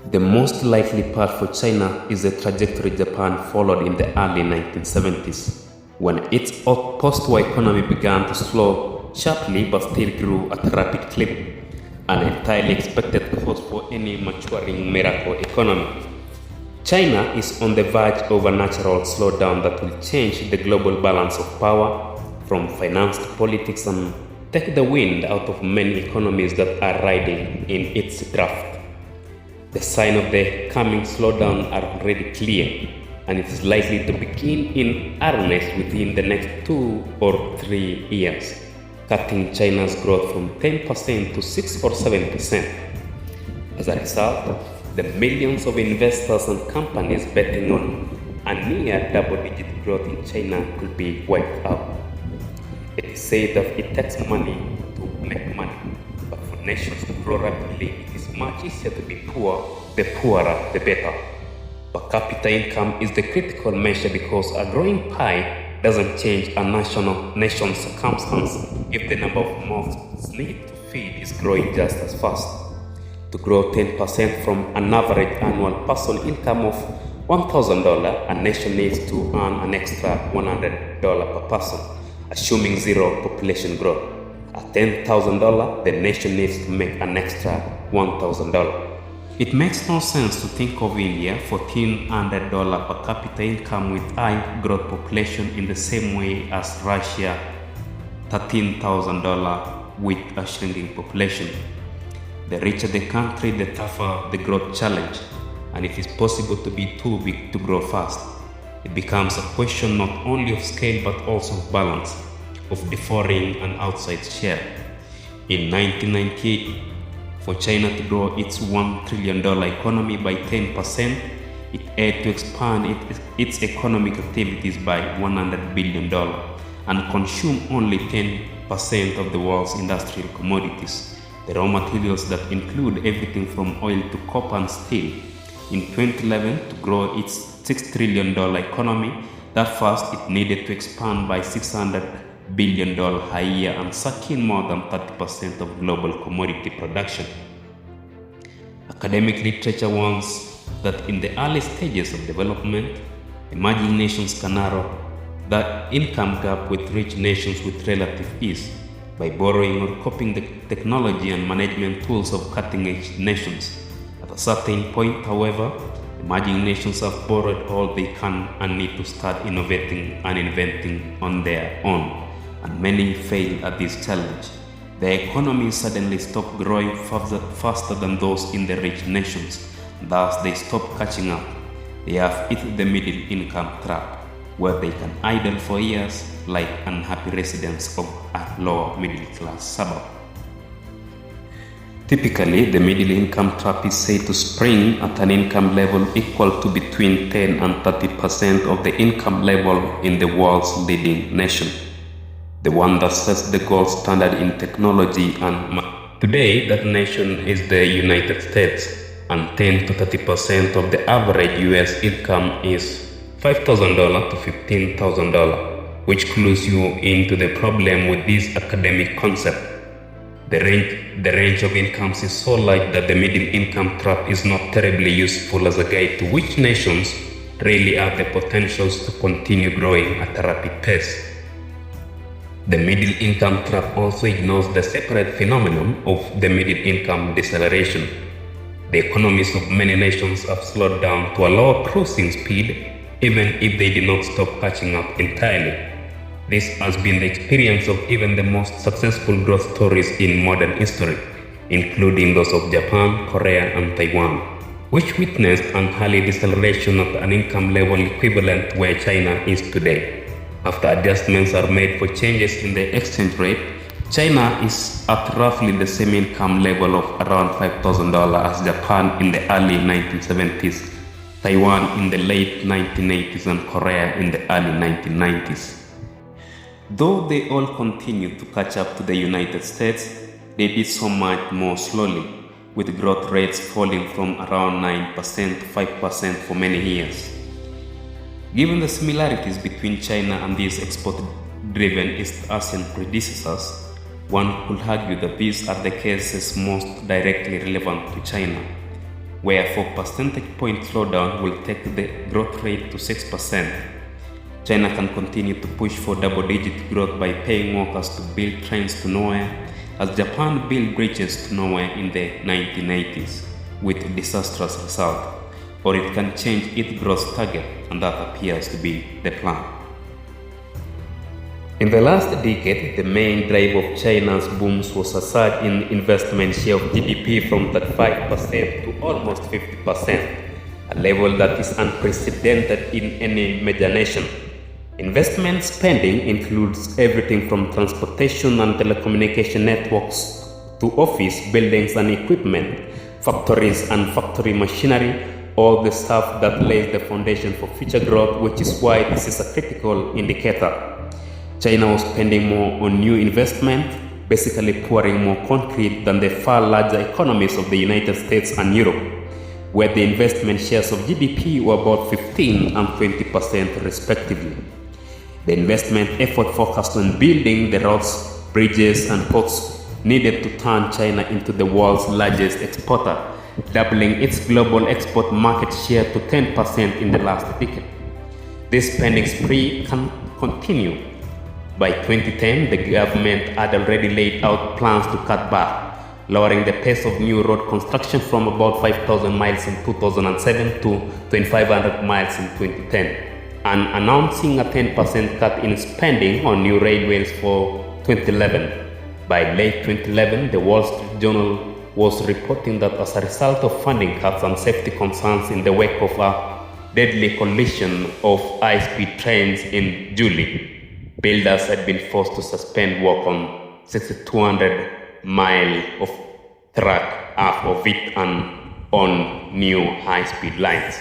The most likely path for China is the trajectory Japan followed in the early 1970s, when its post-war economy began to slow sharply but still grew at a rapid clip, an entirely expected course for any maturing miracle economy. China is on the verge of a natural slowdown that will change the global balance of power from finance to politics and take the wind out of many economies that are riding in its draft. The signs of the coming slowdown are already clear, and it is likely to begin in earnest within the next 2 or 3 years, cutting China's growth from 10% to 6 or 7%. As a result, the millions of investors and companies betting on a near double-digit growth in China could be wiped out. It is said that it takes money to make money, but for nations to grow rapidly, it is much easier to be poor. The poorer, the better. Per capita income is the critical measure because a growing pie doesn't change a nation's circumstance if the number of mouths needed to feed is growing just as fast. To grow 10% from an average annual personal income of $1,000, a nation needs to earn an extra $100 per person, assuming zero population growth. At $10,000, the nation needs to make an extra $1,000. It makes no sense to think of India $1,400 per capita income with high growth population in the same way as Russia $13,000 with a shrinking population. The richer the country, the tougher the growth challenge, and it is possible to be too big to grow fast. It becomes a question not only of scale but also of balance, of the foreign and outside share. In 1998, for China to grow its $1 trillion economy by 10%, it had to expand its economic activities by $100 billion and consume only 10% of the world's industrial commodities, the raw materials that include everything from oil to copper and steel. In 2011, to grow its $6 trillion economy that fast, it needed to expand by $600 billion a year and suck in more than 30% of global commodity production. Academic literature warns that in the early stages of development, emerging nations can narrow the income gap with rich nations with relative ease by borrowing or copying the technology and management tools of cutting-edge nations. At a certain point, however, emerging nations have borrowed all they can and need to start innovating and inventing on their own, and many fail at this challenge. Their economies suddenly stop growing faster than those in the rich nations, thus they stop catching up. They have hit the middle income trap, where they can idle for years like unhappy residents of a lower middle class suburb. Typically, the middle income trap is said to spring at an income level equal to between 10 and 30% of the income level in the world's leading nation, the one that sets the gold standard in technology and today, that nation is the United States, and 10 to 30% of the average US income is $5,000 to $15,000, which clues you into the problem with this academic concept. The range of incomes is so large that the middle income trap is not terribly useful as a guide to which nations really have the potentials to continue growing at a rapid pace. The middle income trap also ignores the separate phenomenon of the middle income deceleration. The economies of many nations have slowed down to a lower cruising speed, even if they did not stop catching up entirely. This has been the experience of even the most successful growth stories in modern history, including those of Japan, Korea, and Taiwan, which witnessed an early deceleration at an income level equivalent to where China is today. After adjustments are made for changes in the exchange rate, China is at roughly the same income level of around $5,000 as Japan in the early 1970s, Taiwan in the late 1980s, and Korea in the early 1990s. Though they all continued to catch up to the United States, they did so much more slowly, with growth rates falling from around 9% to 5% for many years. Given the similarities between China and these export-driven East Asian predecessors, one could argue that these are the cases most directly relevant to China. where 4 percentage point slowdown will take the growth rate to 6%. China can continue to push for double-digit growth by paying workers to build trains to nowhere, as Japan built bridges to nowhere in the 1980s with disastrous result, or it can change its growth target, and that appears to be the plan. In the last decade, the main driver of China's booms was a surge in investment share of GDP from 35% to almost 50%, a level that is unprecedented in any major nation. Investment spending includes everything from transportation and telecommunication networks to office buildings and equipment, factories and factory machinery, all the stuff that lays the foundation for future growth, which is why this is a critical indicator. China was spending more on new investment, basically pouring more concrete than the far larger economies of the United States and Europe, where the investment shares of GDP were about 15% and 20% respectively. The investment effort focused on building the roads, bridges, and ports needed to turn China into the world's largest exporter, doubling its global export market share to 10% in the last decade. This spending spree can continue. By 2010, the government had already laid out plans to cut back, lowering the pace of new road construction from about 5,000 miles in 2007 to 2,500 miles in 2010. And announcing a 10% cut in spending on new railways for 2011. By late 2011, the Wall Street Journal was reporting that as a result of funding cuts and safety concerns in the wake of a deadly collision of high-speed trains in July, builders had been forced to suspend work on 6,200 miles of track, half of it, and on new high-speed lines.